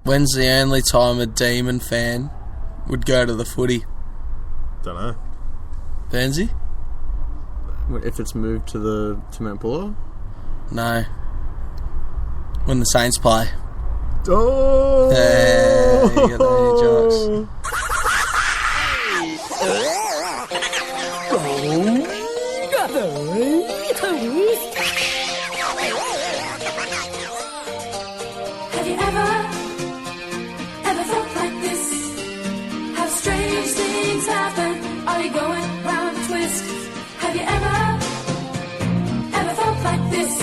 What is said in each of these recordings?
When's the only time a Demon fan would go to the footy? Don't know. Burnsy? If it's moved to Mount Buller? No. When the Saints play. Oh! Hey, you got the jokes. Have you ever felt like this? How strange things happen. Are you going round a twist? Have you ever felt like this?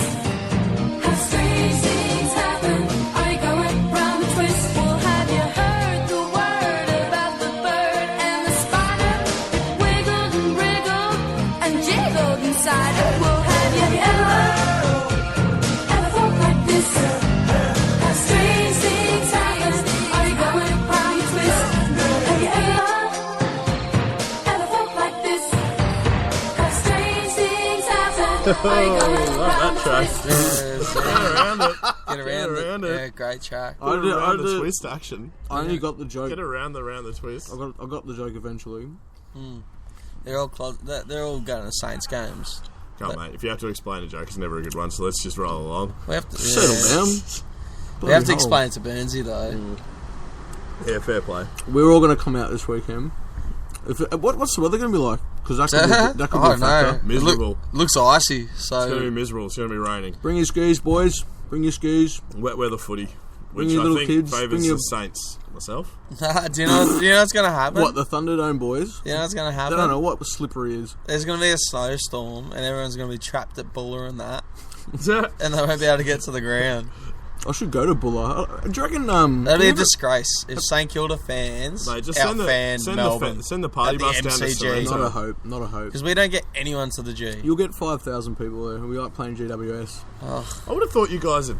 How strange things happen. Are you going round a twist? Well, have you heard the word about the bird and the spider? It wiggled and wriggled and jiggled inside it. Well, have you ever felt like this? How strange things happen. Are you going round a twist? Have you ever felt like this? How strange things happen. Are you going round a twist? Get around it. Yeah, great track. I did the twist action. I only got the joke. Get around the twist. I got the joke eventually. They're all they're all going to Saints games. Come on, mate. If you have to explain a joke, it's never a good one, so let's just roll along. We have to Settle down. We have to explain it to Burnsy though. Yeah, fair play. We're all going to come out this weekend. What's the weather going to be like? Because that could be a factor. Miserable. Looks icy. So It's going to be miserable. It's going to be raining. Bring your skis, boys. Bring your skis. Wet weather footy. Bring Which your I little think kids, favours bring your- the Saints. Myself. do you know what's going to happen? What, the Thunderdome boys? You know what's going to I happen? don't know what slippery is. There's going to be a snowstorm and everyone's going to be trapped at Buller and that, and they won't be able to get to the ground. I should go to Buller. Do you reckon... That'd be a disgrace if St Kilda fans Mate, just send Melbourne the party at the bus down to MCG. Sorrento. Not a hope. because we don't get anyone to the G. You'll get 5,000 people there. We like playing GWS. I would have thought you guys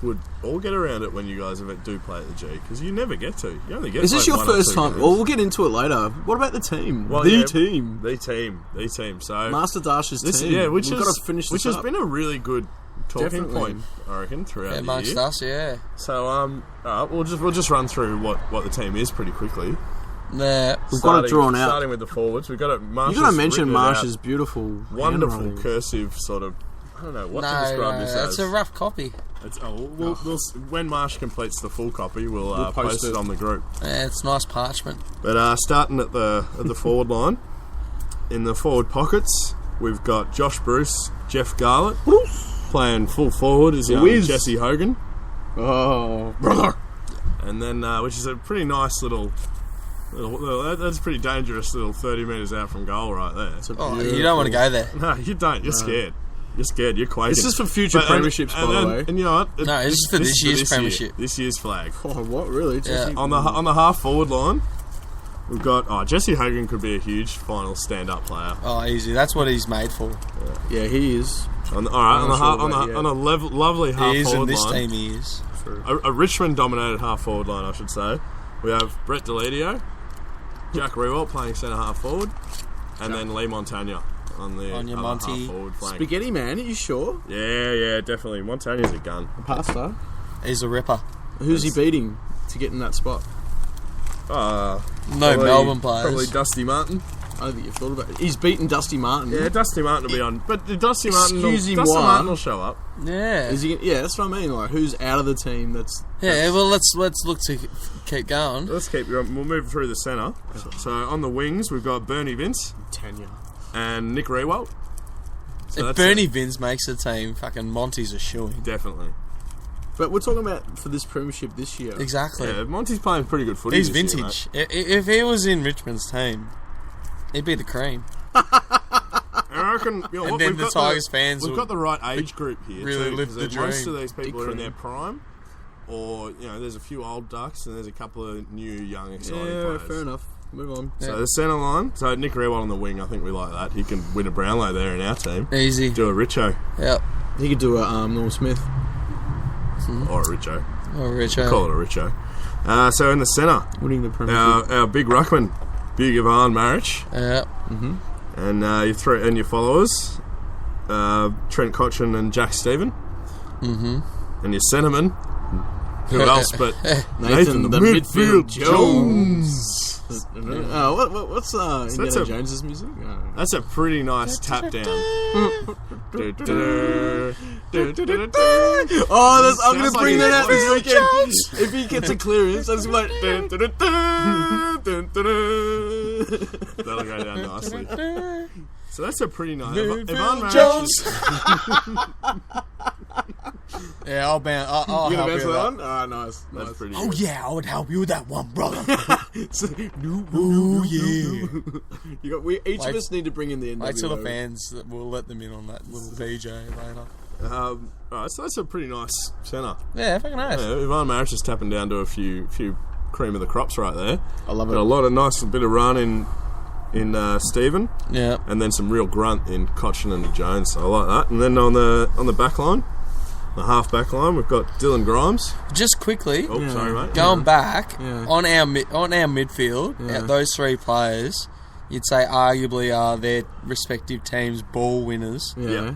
would all get around it when you guys do play at the G, because you never get to. You only get. Is this like your 1 or first 2 time? games. Well, we'll get into it later. What about the team? Well, The yeah, team. The team. So Master Dash's this, team. yeah, which We've has got to finish which this has up. been a really good talking Definitely. point, I reckon, throughout the amongst year. us, yeah. So all right, we'll just run through what the team is pretty quickly. Nah. We've got it drawn out. Starting with the forwards, we've got it. You got to mention Marsh's beautiful, wonderful handwriting. cursive sort of. I don't know what to describe this that's as. a rough copy. We'll when Marsh completes the full copy, we'll post it on the group. Yeah, it's nice parchment. But starting at the forward line, in the forward pockets, we've got Josh Bruce, Jeff Garlett playing full forward as Jesse Hogan. Oh, brother! And then, which is a pretty nice little that's a pretty dangerous little 30 metres out from goal right there. You don't want to go there. No, you don't. You're scared. You're scared. You're quaking. This is for future premierships, by the way. And you know what? No, this is for this year's premiership. This year's flag. Oh, what really? Yeah. On the half forward line, we've got Jesse Hogan could be a huge final stand up player. Oh, easy. That's what he's made for. Yeah, he is. On a lovely half He is, forward and this line. team he is. A Richmond dominated half forward line, I should say. We have Brett Deledio, Jack Rewalt playing centre half forward, and then Lee Montagna on the other Monty. half forward flank. Spaghetti man, are you sure? Yeah, definitely. Montagna's a gun. Pasta. He's a ripper. Who's he beating to get in that spot? No Melbourne players. Probably Dusty Martin. I don't think you've thought about it. He's beaten Dusty Martin. Yeah, Dusty Martin will be on, but Dusty Martin will show up. Yeah. Is he? Yeah, that's what I mean. Like, who's out of the team? Well, let's look to keep going. Let's keep going. We'll move through the centre. So on the wings, we've got Bernie Vince Tanya and Nick Rewalt. So If Bernie Vince makes the team, fucking Monty's a shoo-in. Definitely. But we're talking about for this premiership this year. Exactly. Yeah, Monty's playing pretty good footy. He's this year, vintage. If he was in Richmond's team, he'd be the cream. And I reckon, And then the Tigers fans we've will got the right age group here. really too, live the Most dream. of these people Big are in cream. their prime, or there's a few old ducks and there's a couple of new, young, exciting Yeah, players. fair enough. Move on. So the centre line, so Nick Rewalt on the wing, I think we like that. He can win a Brownlow there in our team. Easy. Do a Richo. Yep. He could do a Norm Smith. Or a Richo. Oh, Richard. Call it a Richo. So in the centre, Winning the premiership. our big ruckman, Big Ivan Maric, Yep. and your followers, Trent Cotchin and Jack Stephen. And your centreman, Who else but Nathan the Midfield Jones. What's Indiana a- Jones's music? That's a pretty nice tap down. Oh, I'm going to bring that out this weekend. If he gets a clearance, I'm just like... That'll go down nicely. So that's a pretty nice... Midfield Jones. Yeah, I'll bounce. I'll You help gonna you bounce with that that. one? Ah, nice. That's pretty Oh good. yeah, I would help you with that one, brother. Oh, yeah. We each of Wait- us need to bring in the NWO. Wait till the fans, we'll let them in on that little DJ later. Alright, so that's a pretty nice centre. Yeah, fucking nice. Yeah, Ivan Maric is tapping down to a few cream of the crops right there. I love it. Got a lot of nice bit of run in Stephen, Yeah. and then some real grunt in Cochin and Jones. So I like that. And then on the back line, the half back line, we've got Dylan Grimes. Just quickly, Oh, sorry, mate. going back Yeah. on our midfield, Yeah. those three players, you'd say arguably are their respective teams' ball winners. Yeah.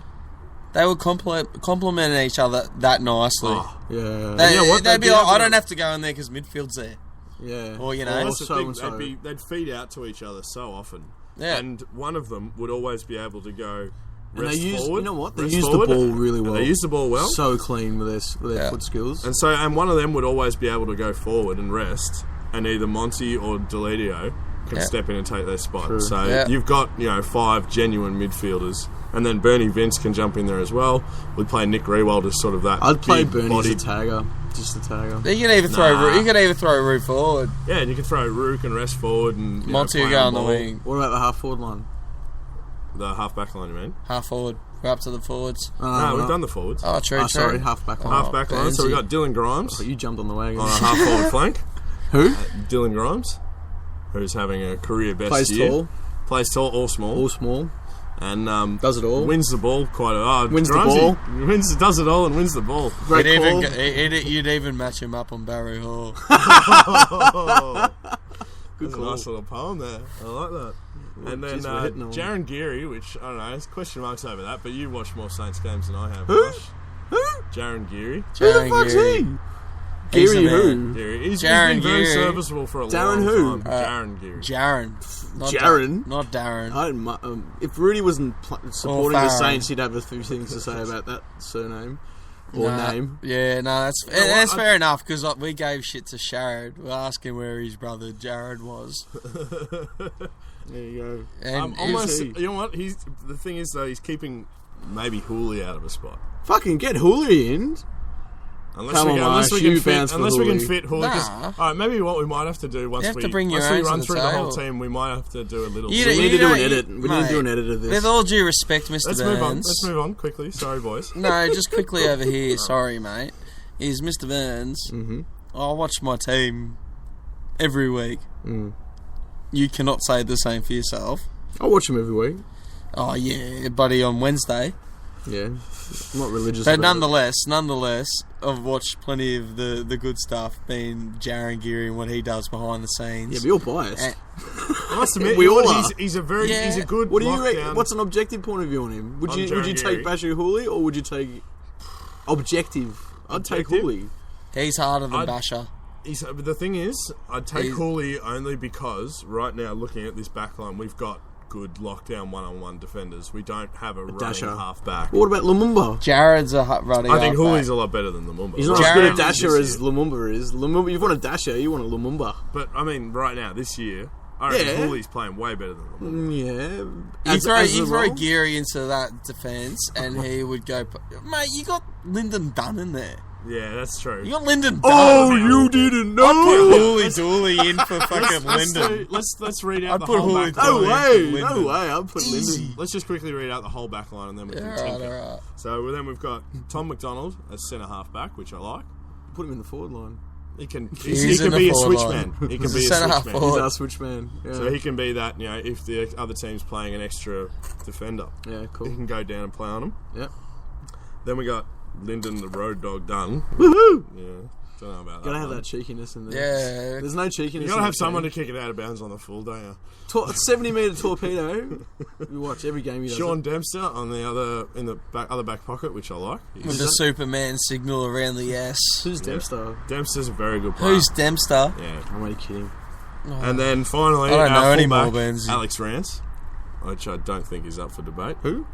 They would complement each other that nicely. Oh, Yeah. They, you know what? they'd They'd be be like, able I to- don't have to go in there because midfield's there. Yeah. Or, you know. Well, Or that's the so thing. and so. They'd feed out to each other so often. Yeah. And one of them would always be able to go And rest they use, forward. you know what? They rest use forward, the ball really and well. They use the ball well. So clean with their Yeah. foot skills. And one of them would always be able to go forward and rest, and either Monty or Deledio can Yeah. step in and take their spot. True. So Yeah. you've got 5 genuine midfielders, and then Bernie Vince can jump in there as well. We'd play Nick Rewald as sort of that. I'd play big Bernie as a bodied- tagger. Just a tagger. You can either throw Root forward. Yeah, and you can throw Rook and rest forward, and Monty play will go on the ball. wing. What about the half forward line? The half back line, you mean? Half forward. We're up to the forwards. No, we've done the forwards. Oh, true, true. Sorry, half back line. Half back line. So we've got Dylan Grimes Oh, you jumped on the wagon. on a half forward flank. Who? Dylan Grimes, who's having a career best Plays year. tall, Plays tall or small. all small. And Does it all. wins the ball quite a lot. Wins the ball. Does it all and wins the ball. Great call. You'd even match him up on Barry Hall. Good call. a nice little poem there. I like that. And then Jeez, we're hitting on Jaron Geary, which I don't know, there's question marks over that, but you watch more Saints games than I have. Josh. Who? Jaron Geary. Who the fuck's he? He's Geary the who? Geary. He's Jaron been very Geary. serviceable for a Darren long who? time. Jaron Geary. Jaron. Not Jaron? Not Darren. I don't if Rudy wasn't supporting the Farron. Saints, he'd have a few things to say about that surname or name. Yeah, no, that's fair enough because we gave shit to Sharad. We're asking where his brother Jared was. There you go. And Almost, he? you know what? The thing is, though, he's keeping maybe Hooley out of a spot. Fucking get Hooley in. Unless Come we, on, can, unless, we Marsh, can you fit, bounce for unless we can Hooley. fit Hooley. 'Cause- Nah. all right, maybe what we might have to do once have we to bring your once own we to run the through the whole table. team, we might have to do a little. You We need to do don't- an edit. We need to do an mate, edit of this. With all due respect, Mr. Let's Burns. move on. Let's move on quickly. Sorry, boys. No, just quickly over here. Sorry, mate. Is Mr. Burns. Mm-hmm. I watch my team every week. Mm. You cannot say the same for yourself. I watch him every week. Oh yeah, buddy, on Wednesday. Yeah, I'm not religious. But about nonetheless, I've watched plenty of the good stuff, being Jaron Geary and what he does behind the it. scenes. Yeah, but you're biased. And- I must admit, We all he's a very Yeah. he's a good. What do you lockdown. reckon? What's an objective point of view on him? Would On you Jaron take Geary. Bashu Hooley or would you take objective? I'd take Objective? Hooley. He's harder than I'd- Basher. But the thing is, I'd take He's- Hooley only because right now, looking at this back line, we've got good lockdown one-on-one defenders. We don't have a running dasher. half back. But what about Lumumba? Jared's a running. I think halfback. Hooley's a lot better than Lumumba. He's not as good a Jaron dasher this as year. Lumumba is. Lumumba, you want a dasher, you want a Lumumba. But I mean, right now, this year, I reckon Yeah. Hooley's playing way better than Lumumba. Yeah. You throw Geary into that defence, and he would go. Mate, you got Lyndon Dunn in there. Yeah, that's true. You got Lyndon Dunn. Oh, you didn't I'd put know? Hooley Dooley in for fucking Lyndon. Let's read out I'd the put whole Hooley back No Dooley line. way, into no Lyndon. way. I'll put Easy. Lyndon. Let's just quickly read out the whole back line and then we can tinker. Alright. So then we've got Tom McDonald as centre half back, which I like. Put him in the forward line. He can He's he in can the be a forward switch line. man. He can He's be a a centre switch half man. forward. He's our switch man. Yeah, So he can be that, if the other team's playing an extra defender, yeah he cool. can go down and play on him. Yeah. Then we got Lyndon the Road Dog Dunn. Woohoo! Yeah. Don't know about that. Gotta have one. that cheekiness in there. Yeah. There's no cheekiness. You gotta in have the someone team. to kick it out of bounds on the full, don't you? 70-meter torpedo. You watch every game he does. Sean Dempster on the other back pocket, which I like. With the Superman signal around the S. Who's Dempster? Dempster's a very good player. Who's Dempster? Yeah. I'm only kidding. And then finally, I don't know our anymore, fullback, Benz. Alex Rance, which I don't think is up for debate. Who?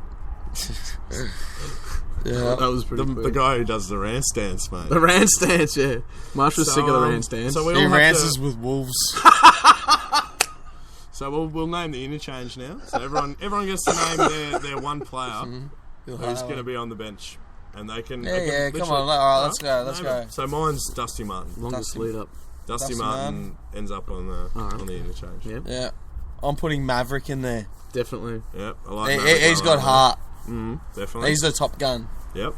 Yeah. That was pretty The guy who does the Rance dance, mate. The Rand stance, yeah. Marshall's sick of the Rand stance. So we He all have rances to, with wolves. So we'll name the interchange now. So everyone gets to name their one player who's going to be on the bench, and they can. Yeah, come on. All right, let's go. Let's go. So mine's Dusty Martin. Longest Dusty- lead up. Dusty Martin ends up on the interchange. Yeah, Yeah. I'm putting Maverick in there. definitely. Yep, I like that. He's got heart. Definitely. He's the top gun. Yep.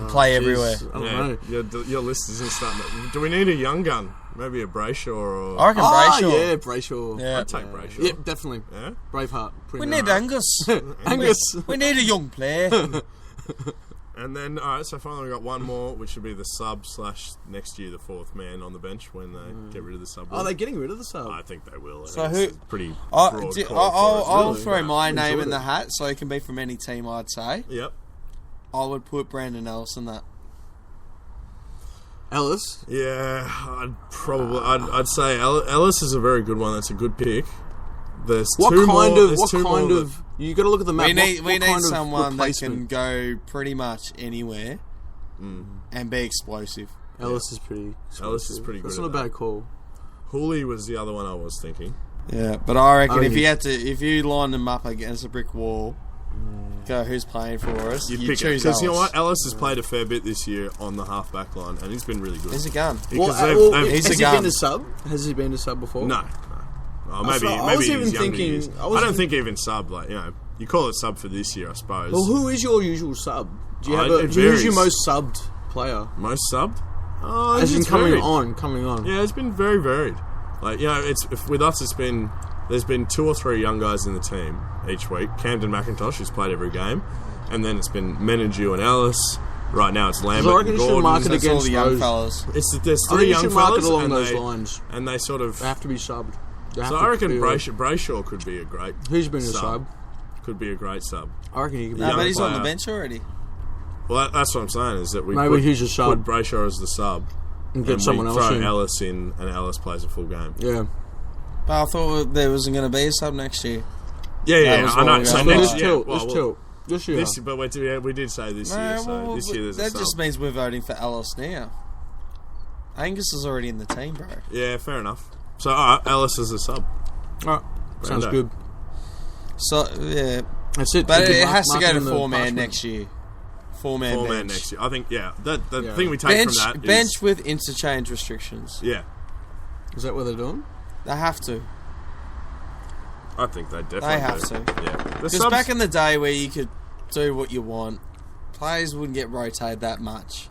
Play Jeez, everywhere. I don't know. Your list isn't starting. Do we need a young gun? Maybe a Brayshaw or. I reckon Brayshaw. Yeah, Brayshaw. Yeah. I'd take Brayshaw. Yep, definitely. Yeah. Braveheart. We need Angus. Angus. We need a young player. And then, all right, so finally we got one more, which would be the sub / next year the fourth man on the bench when they get rid of the sub. Oh, they're getting rid of the sub. I think they will. I So think who- it's a pretty broad call for us. I'll Really? throw my Enjoyed name in it. the hat, so it can be from any team. I'd say Yep. I would put Brandon Ellis in that. Ellis. Yeah, I'd say Ellis is a very good one. That's a good pick. There's What two kind more, of? there's What two kind more of? You got to look at the map. We need what kind of someone that replacement? can go pretty much anywhere and be explosive. Ellis is pretty. Ellis is pretty good That's at not a that. bad call. Hooley was the other one I was thinking. Yeah, but I reckon I if mean- if you line them up against a brick wall, go who's playing for us. You'd You pick it choose because you know Ellis. what? Ellis has played a fair bit this year on the half back line, and he's been really good. He's a gun. Because He's has a he gun. been to sub? Has he been to sub before? No. Oh, maybe I was maybe even he's younger thinking- years. I was I don't even- think even sub, like, you know, you call it sub for this year, I suppose. Well, who is your usual sub? Do you have It who's varies. your most subbed player? Most subbed? Oh, As in it's coming varied. on. Yeah, it's been very varied. Like, you know, with us, there's been 2 or 3 young guys in the team each week. Camden McIntosh, who's played every game, and then it's been Menadue and Ellis. Right now, it's Lambert So I reckon and you should Gordon. mark it That's all against the young those. fellas. There's I 3 think you young should mark it fellas, along and those they, lines. and they sort of. They have to be subbed. They have So to I reckon be Brayshaw could be a great. Who's been a sub? Could be a great sub. I reckon he could be. No, young but he's on the player. bench already. Well, that's what I'm saying is that we Maybe he's a sub. put Brayshaw as the sub, and get and someone we else throw in. Ellis in, and Ellis plays a full game. Yeah. But I thought there wasn't going to be a sub next year. Yeah, was I know. long So ago. next Let's year, tilt. well, Let's tilt. This year. This, but we did say this year. So this year there's a that sub. just means we're voting for Ellis now. Angus is already in the team, bro. Yeah, fair enough. So Ellis is a sub. Alright. Sounds Brando. good. So yeah, That's it. but Good it mark- has to go marking to in the 4-man parchment. next year. 4-man 4 man bench. next year. I think the Yeah. thing we take Bench from that is bench with interchange restrictions. yeah. Is that what they're doing? They have to. I think they definitely They have do. to. Yeah, the Because subs, back in the day where you could do what you want, players wouldn't get rotated that much.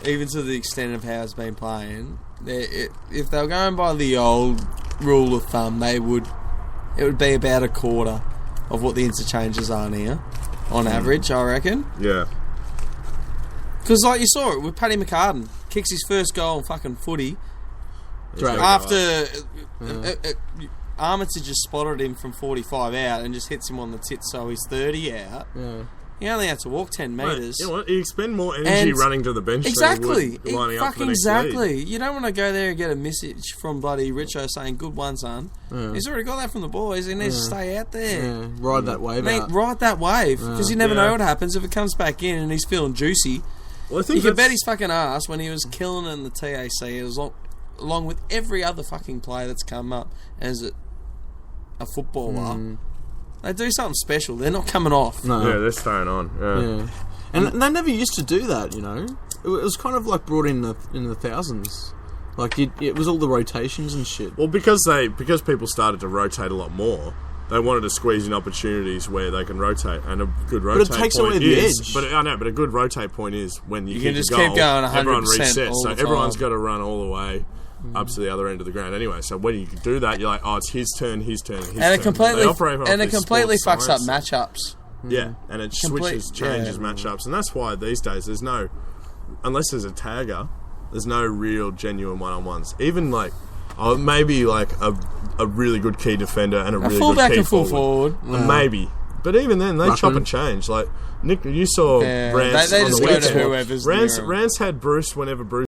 Even to the extent of how it's been playing. If they were going by the old rule of thumb, it would be about a quarter of what the interchanges are now, on average, I reckon. yeah. Because like you saw it with Paddy McCartan, kicks his first goal in fucking footy Drake. after Armitage just spotted him from 45 out and just hits him on the tits, so he's 30 out. Yeah. He only had to walk 10 Mate, metres. you know what? You expend more energy And- running to the bench Exactly. than you would lining up for the Fucking next exactly. league. You don't want to go there and get a message from bloody Richo saying, good one, son. Yeah. He's already got that from the boys. He needs to stay out there. Yeah. Ride that wave Mate, out. ride that wave. Because you never Yeah. know what happens. If it comes back in and he's feeling juicy, Well, I you think can bet that's- his fucking ass when he was killing in the TAC, it was along with every other fucking player that's come up as a footballer. They do something special. They're not coming off. No. Yeah, they're staying on. Yeah. Yeah. And they never used to do that, you know. It was kind of like brought in the thousands. Like it was all the rotations and shit. Well, because people started to rotate a lot more, they wanted to squeeze in opportunities where they can rotate, and a good rotate takes point away the is. edge. But I know, but a good rotate point is when you You kick can just a goal, keep going 100% everyone resets, all so the everyone's time. got to run all the way up to the other end of the ground anyway. So when you do that, you're like, oh, it's his turn, his turn, his turn. And it completely They operate off this fucks sports up science. matchups. Yeah, and it Complete- changes matchups, and that's why these days there's no unless there's a tagger, there's no real genuine one-on-ones. Even like, maybe like a really good key defender and a really fullback good key and full forward. forward. Maybe. But even then, they chop and change. Like, Nick, you saw Rance they on just the go weekend. to whoever's near 'em. Rance had Bruce whenever Bruce